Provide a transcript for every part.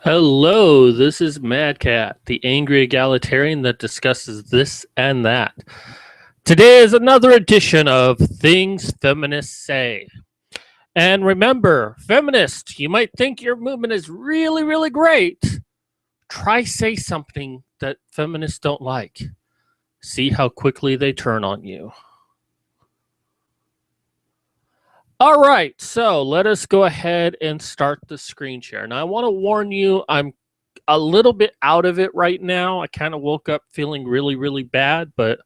Hello, this is Mad Cat, the angry egalitarian that discusses this and that. Today is another edition of Things Feminists Say. And remember, feminists, you might think your movement is really, really great. Try say something that feminists don't like. See how quickly they turn on you. All right, so let us go ahead and start the screen share. Now, I want to warn you, I'm a little bit out of it right now. I kind of woke up feeling really, really bad, but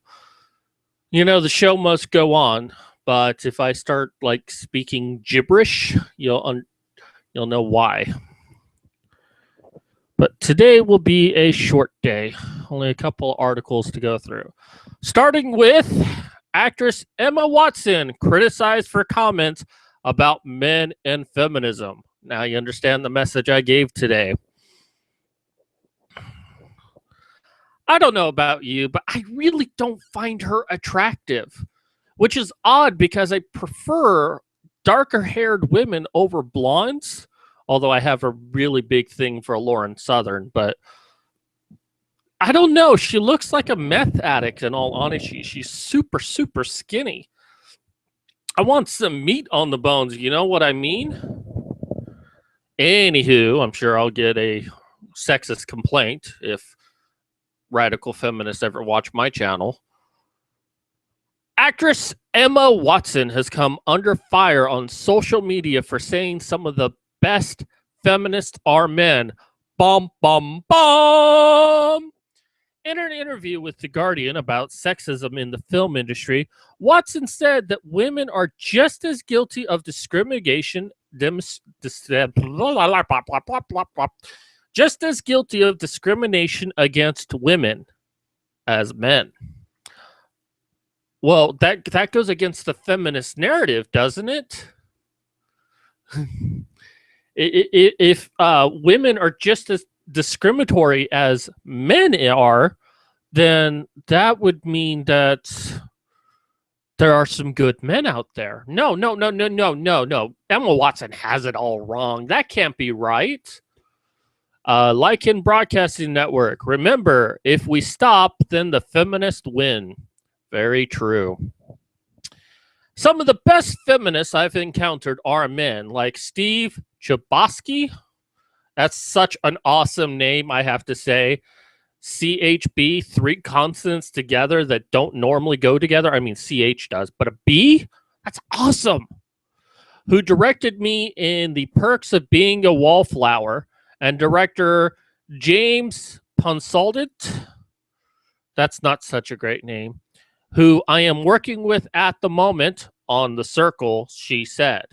the show must go on. But if I start like speaking gibberish, you'll know why. But today will be a short day. Only a couple articles to go through. Starting with actress Emma Watson criticized for comments about men and feminism. Now you understand the message I gave today. I don't know about you, but I really don't find her attractive, which is odd because I prefer darker haired women over blondes, although I have a really big thing for Lauren Southern. But I don't know. She looks like a meth addict, in all honesty. She's super, super skinny. I want some meat on the bones. You know what I mean? Anywho, I'm sure I'll get a sexist complaint if radical feminists ever watch my channel. Actress Emma Watson has come under fire on social media for saying some of the best feminists are men. Bum, bum, bum. In an interview with The Guardian about sexism in the film industry, Watson said that women are just as guilty of discrimination, just as guilty of discrimination against women as men. Well, that goes against the feminist narrative, doesn't it? If women are just as discriminatory as men are, then that would mean that there are some good men out there. No. Emma Watson has it all wrong. That can't be right. Like in Broadcasting Network, remember, if we stop, then the feminists win. Very true. Some of the best feminists I've encountered are men, like Steve Chbosky. That's such an awesome name, I have to say. CHB, three consonants together that don't normally go together. I mean, CH does, but a B? That's awesome. Who directed me in The Perks of Being a Wallflower, and director James Ponsoldt. That's not such a great name. Who I am working with at the moment on The Circle, she said.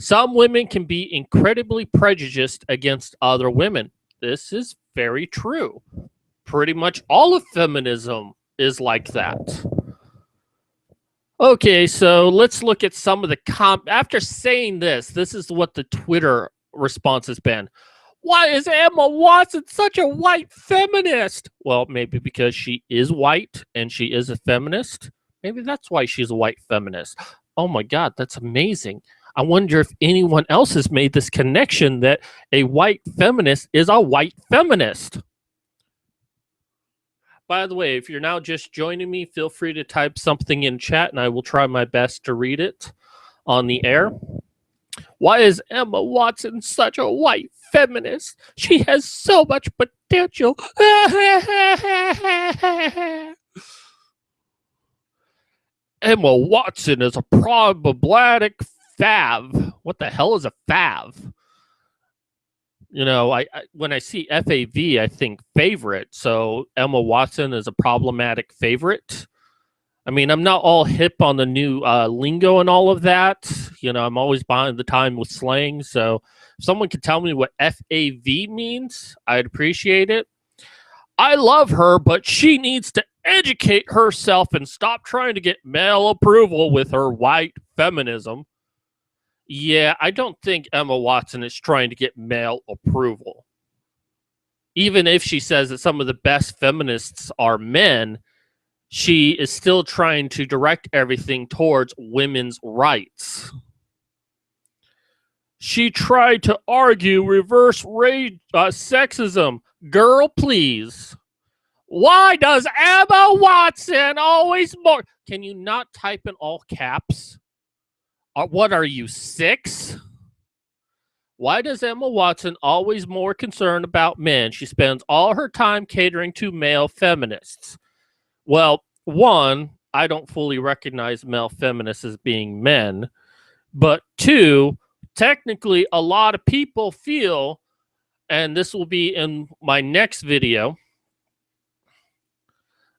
Some women can be incredibly prejudiced against other women. This is very true. Pretty much all of feminism is like that. Okay, so let's look at some of the after saying this is what the Twitter response has been. Why is Emma Watson such a white feminist? Well, maybe because she is white and she is a feminist. Maybe that's why she's a white feminist. Oh my God, that's amazing. I wonder if anyone else has made this connection that a white feminist is a white feminist. By the way, if you're now just joining me, feel free to type something in chat and I will try my best to read it on the air. Why is Emma Watson such a white feminist? She has so much potential. Emma Watson is a problematic fav. What the hell is a fav? I when I see FAV, I think favorite. So Emma Watson is a problematic favorite. I mean, I'm not all hip on the new lingo and all of that. I'm always behind the time with slang. So if someone could tell me what FAV means, I'd appreciate it. I love her, but she needs to educate herself and stop trying to get male approval with her white feminism. Yeah, I don't think Emma Watson is trying to get male approval. Even if she says that some of the best feminists are men, she is still trying to direct everything towards women's rights. She tried to argue reverse sexism. Girl, please. Why does Emma Watson always more? Can you not type in all caps? What are you, 6? Why does Emma Watson always more concerned about men? She spends all her time catering to male feminists. Well, one, I don't fully recognize male feminists as being men. But two, technically, a lot of people feel, and this will be in my next video,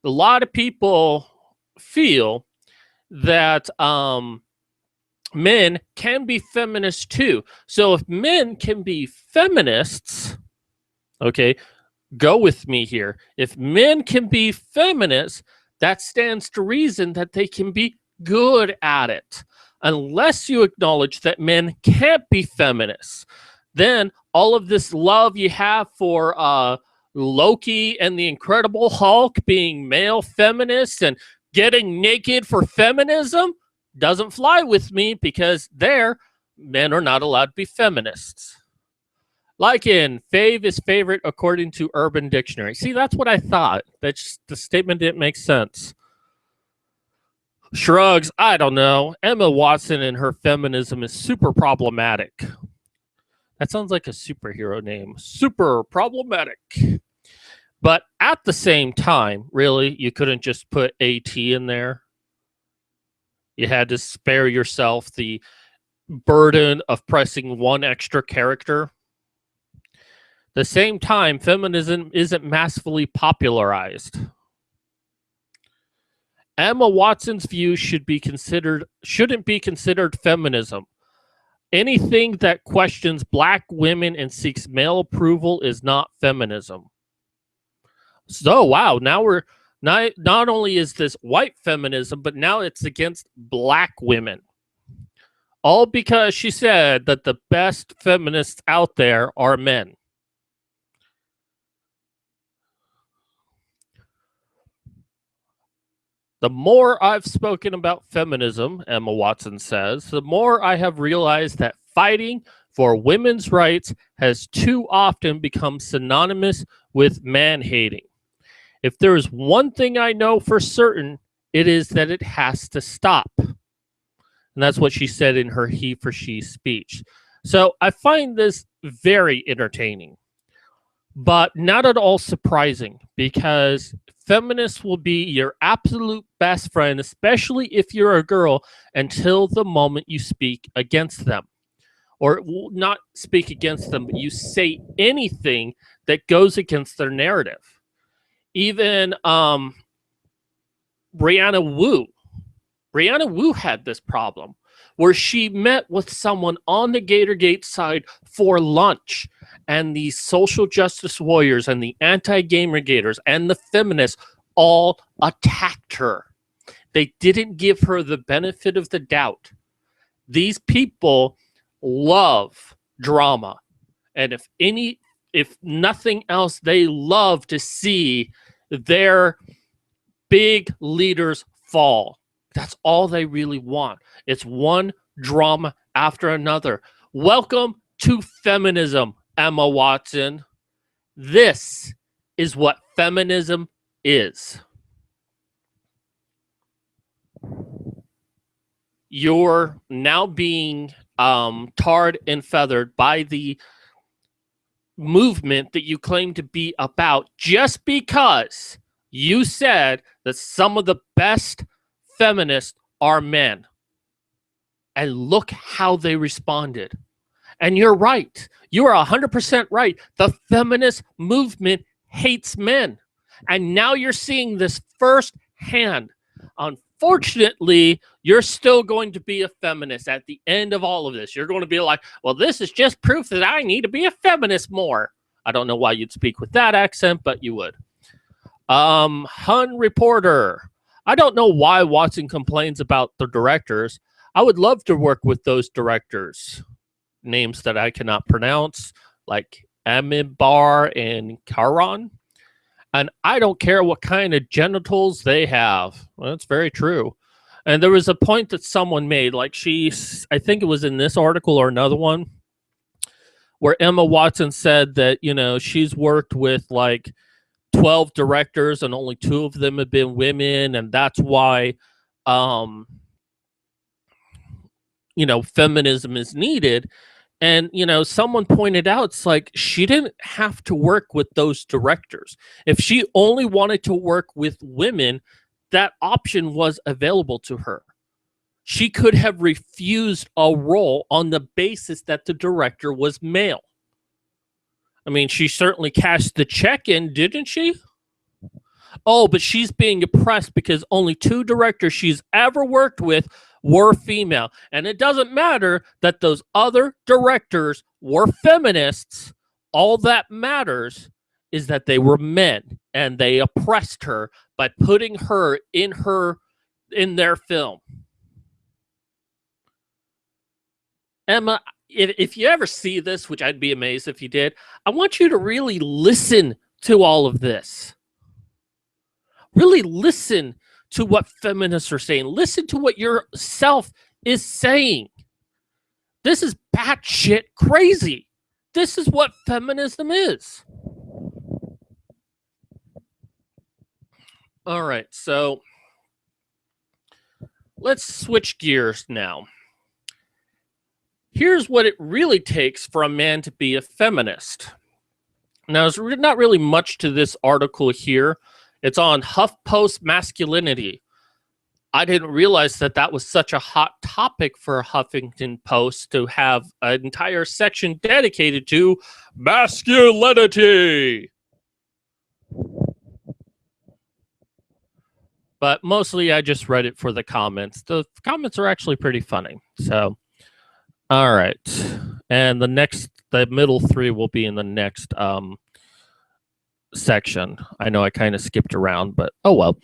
a lot of people feel that men can be feminists too. So if men can be feminists, okay, go with me here. If men can be feminists, that stands to reason that they can be good at it. Unless you acknowledge that men can't be feminists, then all of this love you have for Loki and the Incredible Hulk being male feminists and getting naked for feminism doesn't fly with me, because men are not allowed to be feminists. Like in Fave is favorite according to Urban Dictionary. See, that's what I thought. The statement didn't make sense. Shrugs, I don't know. Emma Watson and her feminism is super problematic. That sounds like a superhero name. Super problematic. But at the same time, really, you couldn't just put AT in there. You had to spare yourself the burden of pressing one extra character. The same time, feminism isn't massively popularized. Emma Watson's view shouldn't be considered feminism. Anything that questions black women and seeks male approval is not feminism. So wow, now we're not only is this white feminism, but now it's against black women. All because she said that the best feminists out there are men. The more I've spoken about feminism, Emma Watson says, the more I have realized that fighting for women's rights has too often become synonymous with man-hating. If there is one thing I know for certain, it is that it has to stop. And that's what she said in her He for She speech. So I find this very entertaining, but not at all surprising, because feminists will be your absolute best friend, especially if you're a girl, until the moment you speak against them. Or not speak against them, but you say anything that goes against their narrative. Even Brianna Wu had this problem where she met with someone on the Gatorgate side for lunch, and the social justice warriors and the anti-gamergaters and the feminists all attacked her. They didn't give her the benefit of the doubt. These people love drama, and if nothing else, they love to see their big leaders fall. That's all they really want. It's one drama after another. Welcome to feminism, Emma Watson. This is what feminism is. You're now being tarred and feathered by the movement that you claim to be about, just because you said that some of the best feminists are men. And look how they responded. And you're right. You are 100% right. The feminist movement hates men. And now you're seeing this firsthand. Unfortunately, you're still going to be a feminist at the end of all of this. You're going to be like, well, this is just proof that I need to be a feminist more. I don't know why you'd speak with that accent, but you would. Hun Reporter. I don't know why Watson complains about the directors. I would love to work with those directors. Names that I cannot pronounce, like Amibar and Caron. And I don't care what kind of genitals they have. Well, that's very true. And there was a point that someone made, like I think it was in this article or another one, where Emma Watson said that, she's worked with like 12 directors and only 2 of them have been women, and that's why feminism is needed. And someone pointed out, it's like she didn't have to work with those directors. If she only wanted to work with women, that option was available to her. She could have refused a role on the basis that the director was male. I mean, she certainly cashed the check in, didn't she? Oh, but she's being oppressed because only 2 directors she's ever worked with were female. And it doesn't matter that those other directors were feminists. All that matters is that they were men and they oppressed her by putting her in their film. Emma, if you ever see this, which I'd be amazed if you did, I want you to really listen to all of this. Really listen to what feminists are saying. Listen to what yourself is saying. This is batshit crazy. This is what feminism is. All right, so let's switch gears now. Here's what it really takes for a man to be a feminist. Now, there's not really much to this article here. It's on HuffPost masculinity. I didn't realize that was such a hot topic for Huffington Post to have an entire section dedicated to masculinity. But mostly I just read it for the comments. The comments are actually pretty funny. So, all right. And the middle 3 will be in the next section. I know I kind of skipped around, but oh well.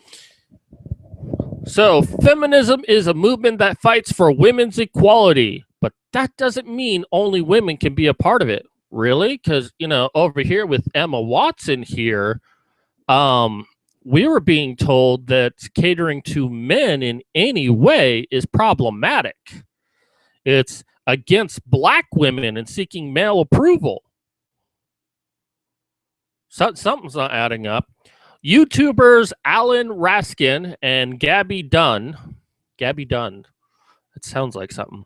So, feminism is a movement that fights for women's equality, but that doesn't mean only women can be a part of it. Really? Because, over here with Emma Watson here, we were being told that catering to men in any way is problematic. It's against black women and seeking male approval. Something's not adding up. YouTubers Alan Raskin and Gabby Dunn, it sounds like something,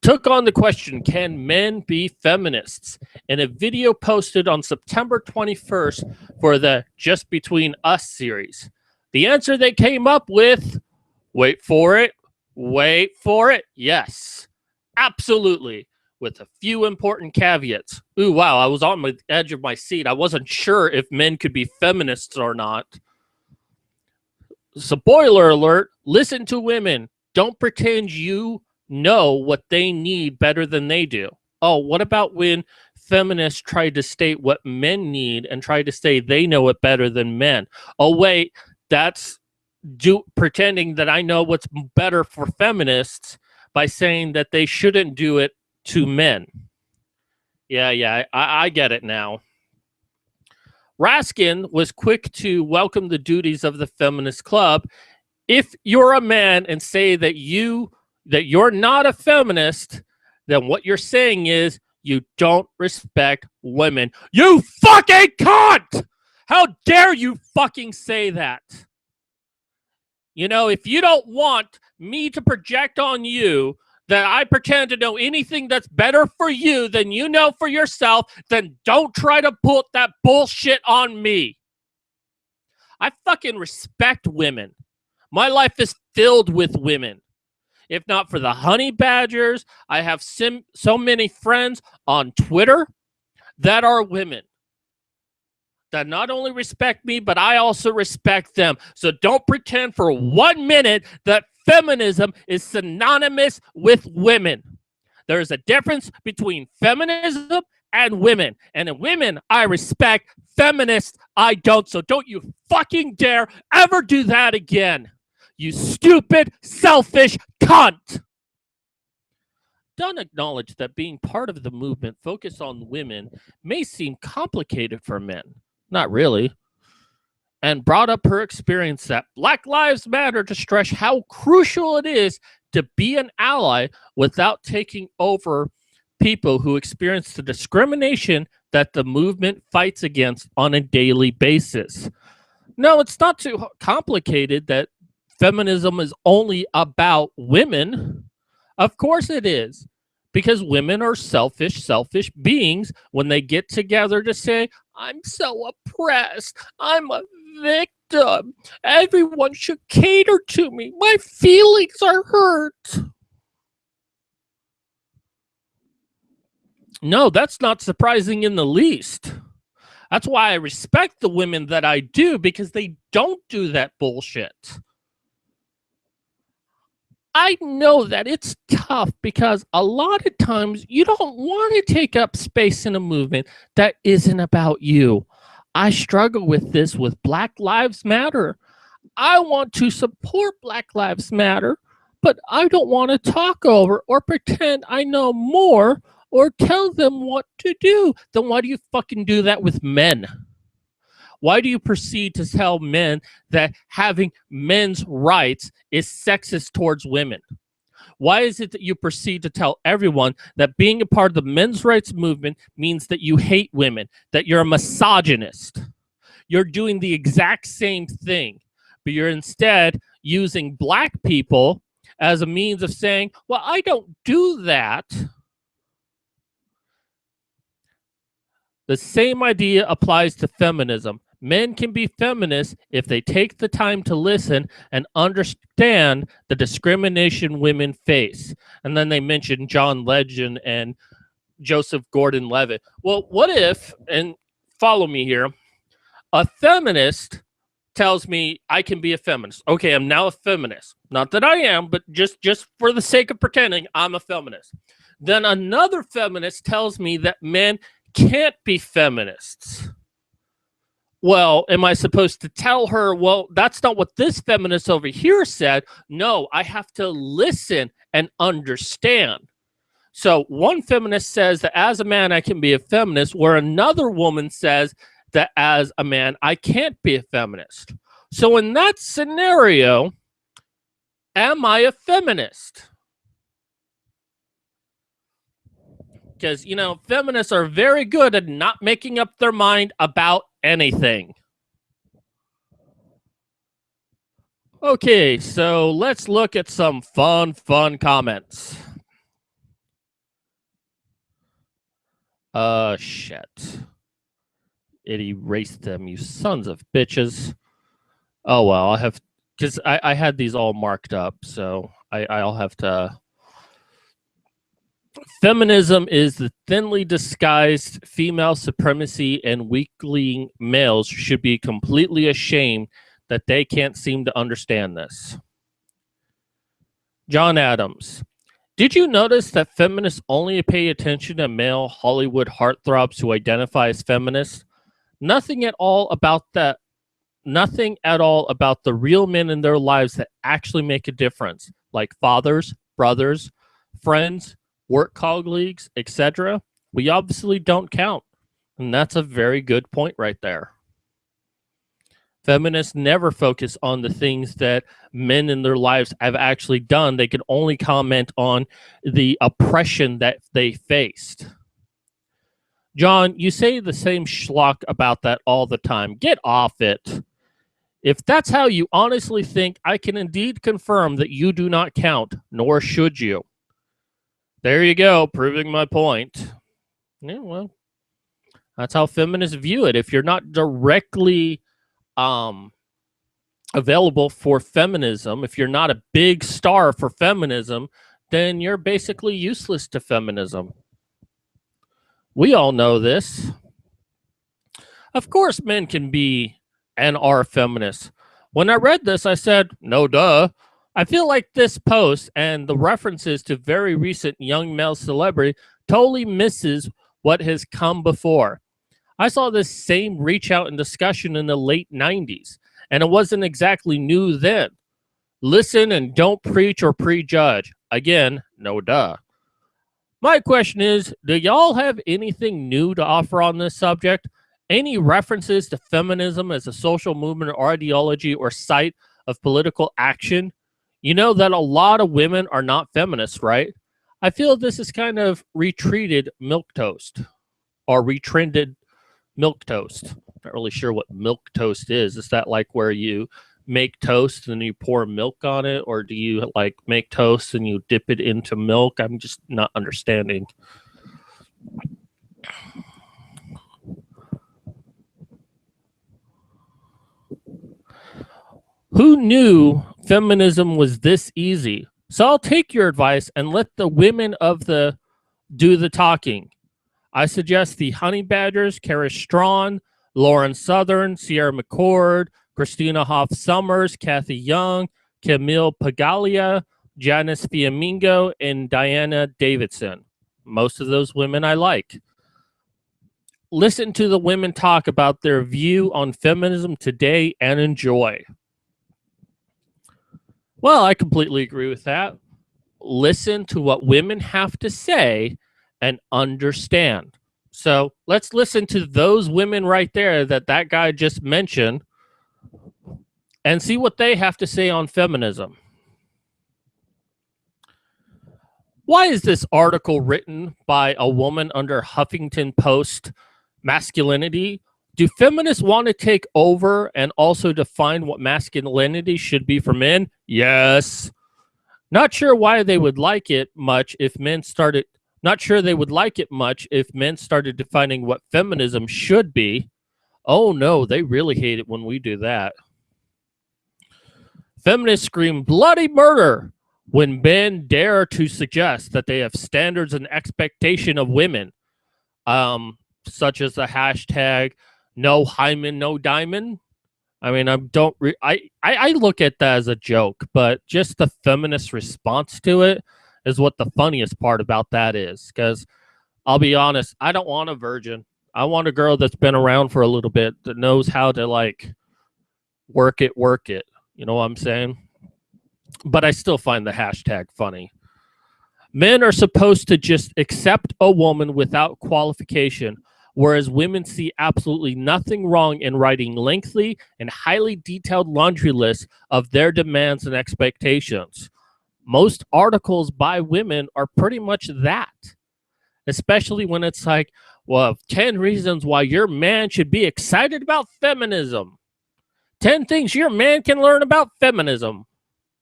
took on the question, can men be feminists? In a video posted on September 21st for the Just Between Us series. The answer they came up with, wait for it, yes, absolutely. With a few important caveats. Ooh, wow, I was on the edge of my seat. I wasn't sure if men could be feminists or not. Spoiler alert, listen to women. Don't pretend you know what they need better than they do. Oh, what about when feminists try to state what men need and try to say they know it better than men? Oh, wait, that's pretending that I know what's better for feminists by saying that they shouldn't do it to men. Yeah, I get it now. Raskin was quick to welcome the duties of the feminist club. If you're a man and say that you're not a feminist, then what you're saying is you don't respect women. You fucking cunt! How dare you fucking say that? If you don't want me to project on you that I pretend to know anything that's better for you than you know for yourself, then don't try to put that bullshit on me. I fucking respect women. My life is filled with women. If not for the honey badgers, I have so many friends on Twitter that are women that not only respect me, but I also respect them. So don't pretend for 1 minute that feminism is synonymous with women. There is a difference between feminism and women. And in women, I respect. Feminists, I don't. So don't you fucking dare ever do that again. You stupid, selfish cunt. Dunn acknowledged that being part of the movement focused on women may seem complicated for men. Not really. And brought up her experience that Black Lives Matter to stress how crucial it is to be an ally without taking over people who experience the discrimination that the movement fights against on a daily basis. No, it's not too complicated that feminism is only about women. Of course it is. Because women are selfish beings when they get together to say, I'm so oppressed. I'm a victim. Everyone should cater to me. My feelings are hurt. No, that's not surprising in the least. That's why I respect the women that I do, because they don't do that bullshit. I know that it's tough because a lot of times you don't want to take up space in a movement that isn't about you. I struggle with this with Black Lives Matter. I want to support Black Lives Matter, but I don't want to talk over or pretend I know more or tell them what to do. Then why do you fucking do that with men? Why do you proceed to tell men that having men's rights is sexist towards women? Why is it that you proceed to tell everyone that being a part of the men's rights movement means that you hate women, that you're a misogynist? You're doing the exact same thing, but you're instead using Black people as a means of saying, well, I don't do that. The same idea applies to feminism. Men can be feminists if they take the time to listen and understand the discrimination women face. And then they mention John Legend and Joseph Gordon-Levitt. Well, what if, and follow me here, a feminist tells me I can be a feminist. Okay, I'm now a feminist. Not that I am, but just for the sake of pretending I'm a feminist. Then another feminist tells me that men can't be feminists. Well, am I supposed to tell her, well, that's not what this feminist over here said? No, I have to listen and understand. So one feminist says that as a man, I can be a feminist, where another woman says that as a man, I can't be a feminist. So in that scenario, am I a feminist? Because, you know, feminists are very good at not making up their mind about anything. Okay, so let's look at some fun comments. Shit. It erased them, you sons of bitches. Oh, well, I'll have... Because I had these all marked up, so I'll have to... Feminism is the thinly disguised female supremacy, and weakling males should be completely ashamed that they can't seem to understand this. John Adams. Did you notice that feminists only pay attention to male Hollywood heartthrobs who identify as feminists? Nothing at all about that. Nothing at all about the real men in their lives that actually make a difference, like fathers, brothers, friends, work colleagues, etc. We obviously don't count. And that's a very good point right there. Feminists never focus on the things that men in their lives have actually done. They can only comment on the oppression that they faced. John, you say the same schlock about that all the time. Get off it. If that's how you honestly think, I can indeed confirm that you do not count, nor should you. There you go, proving my point. Yeah, well, that's how feminists view it. If you're not directly available for feminism, if you're not a big star for feminism, then you're basically useless to feminism. We all know this. Of course, men can be and are feminists. When I read this, I said, no duh. I feel like this post and the references to very recent young male celebrity totally misses what has come before. I saw this same reach out and discussion in the late 90s, and it wasn't exactly new then. Listen and don't preach or prejudge. Again, no duh. My question is, do y'all have anything new to offer on this subject? Any references to feminism as a social movement or ideology or site of political action? You know that a lot of women are not feminists, right? I feel this is kind of retreated milquetoast or retrended milquetoast. Not really sure what milquetoast is. Is that like where you make toast and you pour milk on it, or do you like make toast and you dip it into milk? I'm just not understanding. Who knew feminism was this easy? So I'll take your advice and let the women of the do the talking. I suggest the Honey Badgers, Kara Strawn, Lauren Southern, Sierra McCord, Christina Hoff Summers, Kathy Young, Camille Pagalia, Janice Fiamingo, and Diana Davidson. Most of those women I like. Listen to the women talk about their view on feminism today and enjoy. Well, I completely agree with that. Listen to what women have to say and understand. So let's listen to those women right there that guy just mentioned and see what they have to say on feminism. Why is this article written by a woman under Huffington Post masculinity? Do feminists want to take over and also define what masculinity should be for men? Yes. Not sure why they would like it much if men started. Not sure they would like it much if men started defining what feminism should be. Oh no, they really hate it when we do that. Feminists scream bloody murder when men dare to suggest that they have standards and expectation of women, such as the hashtag no hymen, no diamond. I mean, I look at that as a joke, but just the feminist response to it is what the funniest part about that is. Because I'll be honest, I don't want a virgin. I want a girl that's been around for a little bit, that knows how to like work it. You know what I'm saying? But I still find the hashtag funny. Men are supposed to just accept a woman without qualification, whereas women see absolutely nothing wrong in writing lengthy and highly detailed laundry lists of their demands and expectations. Most articles by women are pretty much that, especially when it's like, well, 10 reasons why your man should be excited about feminism. 10 things your man can learn about feminism.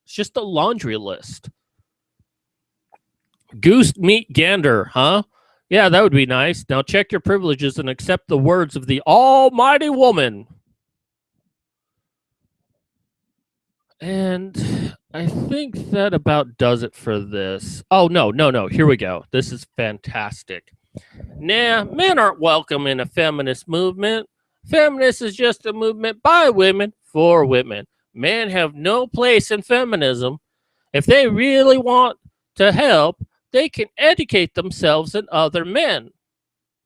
It's just a laundry list. Goose meat gander, huh? Yeah, that would be nice. Now check your privileges and accept the words of the almighty woman. And I think that about does it for this. Oh, no. Here we go. This is fantastic. Nah, men aren't welcome in a feminist movement. Feminist is just a movement by women for women. Men have no place in feminism. If they really want to help, they can educate themselves and other men.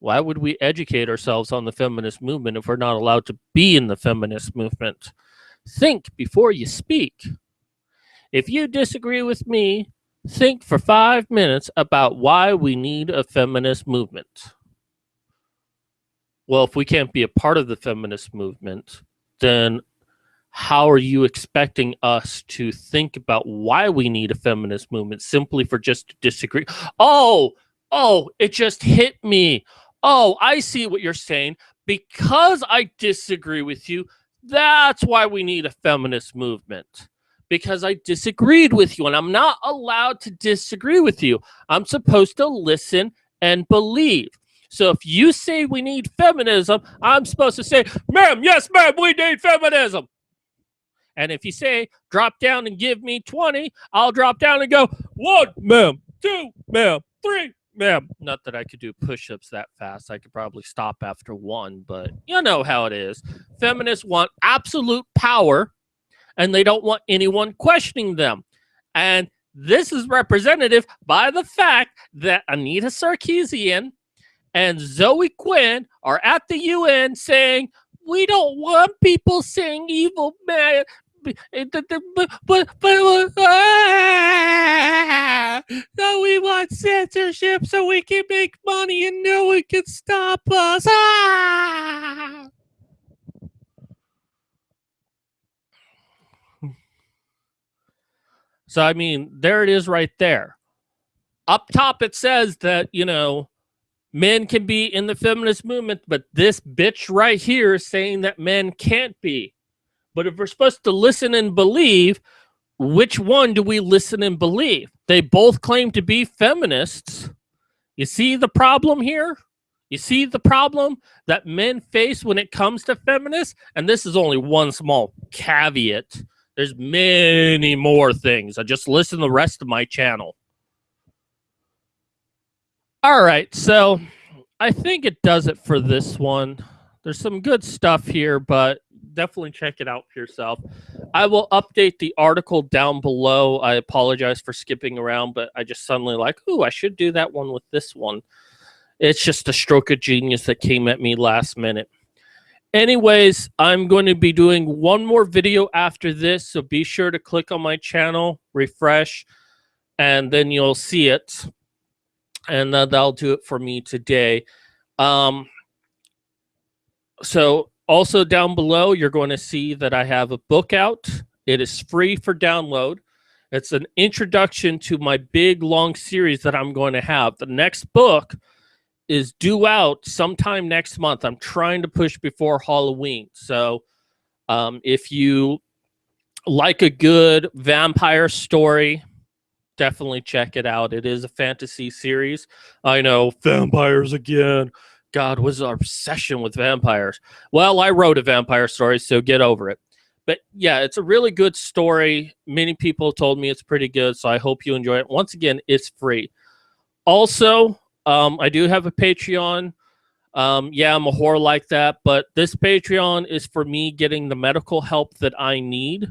Why would we educate ourselves on the feminist movement if we're not allowed to be in the feminist movement? Think before you speak. If you disagree with me, think for 5 minutes about why we need a feminist movement. Well, if we can't be a part of the feminist movement, then how are you expecting us to think about why we need a feminist movement simply for just to disagree? Oh, it just hit me. Oh, I see what you're saying. Because I disagree with you, that's why we need a feminist movement. Because I disagreed with you, and I'm not allowed to disagree with you. I'm supposed to listen and believe. So if you say we need feminism, I'm supposed to say, ma'am, yes, ma'am, we need feminism. And if you say, drop down and give me 20, I'll drop down and go, 1, ma'am, 2, ma'am, 3, ma'am. Not that I could do push-ups that fast. I could probably stop after 1, but you know how it is. Feminists want absolute power, and they don't want anyone questioning them. And this is representative by the fact that Anita Sarkeesian and Zoe Quinn are at the UN saying, we don't want people saying evil man. No, we want censorship so we can make money and no one can stop us. So, I mean, there it is right there. up top it says that, you know, men can be in the feminist movement, but this bitch right here is saying that men can't be. But if we're supposed to listen and believe, which one do we listen and believe? They both claim to be feminists. You see the problem here? You see the problem that men face when it comes to feminists? And this is only one small caveat. There's many more things. I just listen to the rest of my channel. All right, so I think it does it for this one. There's some good stuff here, but definitely check it out for yourself. I will update the article down below. I apologize for skipping around, but I just suddenly like, ooh, I should do that one with this one. It's just a stroke of genius that came at me last minute. Anyways, I'm going to be doing one more video after this, so be sure to click on my channel, refresh, and then you'll see it. And that'll do it for me today. So also down below, you're going to see that I have a book out. It is free for download. It's an introduction to my big, long series that I'm going to have. The next book is due out sometime next month. I'm trying to push before Halloween. So if you like a good vampire story, definitely check it out. It is a fantasy series. I know, vampires again. God, what's our obsession with vampires? Well, I wrote a vampire story, so get over it. But yeah, it's a really good story. Many people told me it's pretty good, so I hope you enjoy it. Once again, it's free. Also, I do have a Patreon. Yeah, I'm a whore like that, but this Patreon is for me getting the medical help that I need.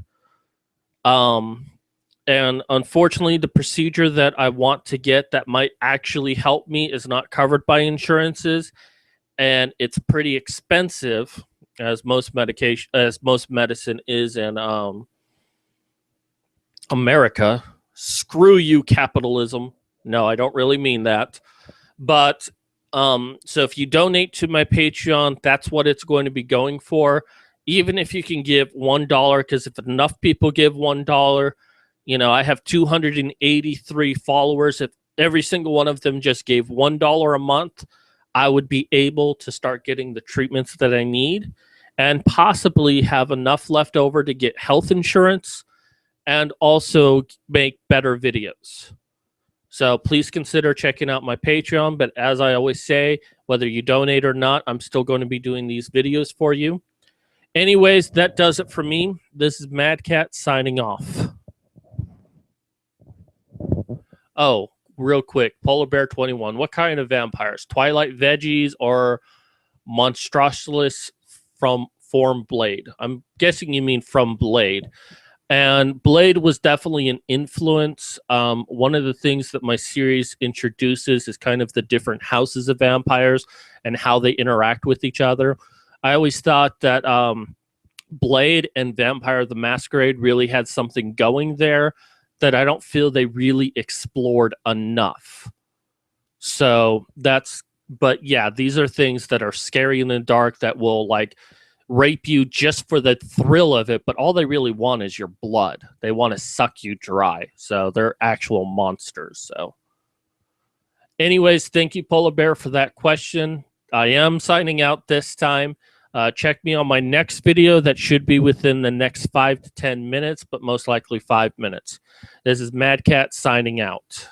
And unfortunately, the procedure that I want to get that might actually help me is not covered by insurances, and it's pretty expensive, as most medicine is in America. Screw you, capitalism. No, I don't really mean that. But so if you donate to my Patreon, that's what it's going to be going for. Even if you can give $1, because if enough people give $1, you know, I have 283 followers. If every single one of them just gave $1 a month, I would be able to start getting the treatments that I need and possibly have enough left over to get health insurance and also make better videos. So please consider checking out my Patreon. But as I always say, whether you donate or not, I'm still going to be doing these videos for you. Anyways, that does it for me. This is Mad Cat signing off. Oh, real quick, Polar Bear 21. What kind of vampires? Twilight veggies or Monstrosaurus from Blade? I'm guessing you mean from Blade. And Blade was definitely an influence. One of the things that my series introduces is kind of the different houses of vampires and how they interact with each other. I always thought that Blade and Vampire the Masquerade really had something going there that I don't feel they really explored enough. So that's, but yeah, these are things that are scary in the dark that will like rape you just for the thrill of it, but all they really want is your blood. They want to suck you dry. So they're actual monsters. So anyways, thank you, Polar Bear, for that question. I am signing out this time. Check me on my next video that should be within the next 5 to 10 minutes, but most likely 5 minutes. This is Mad Cat signing out.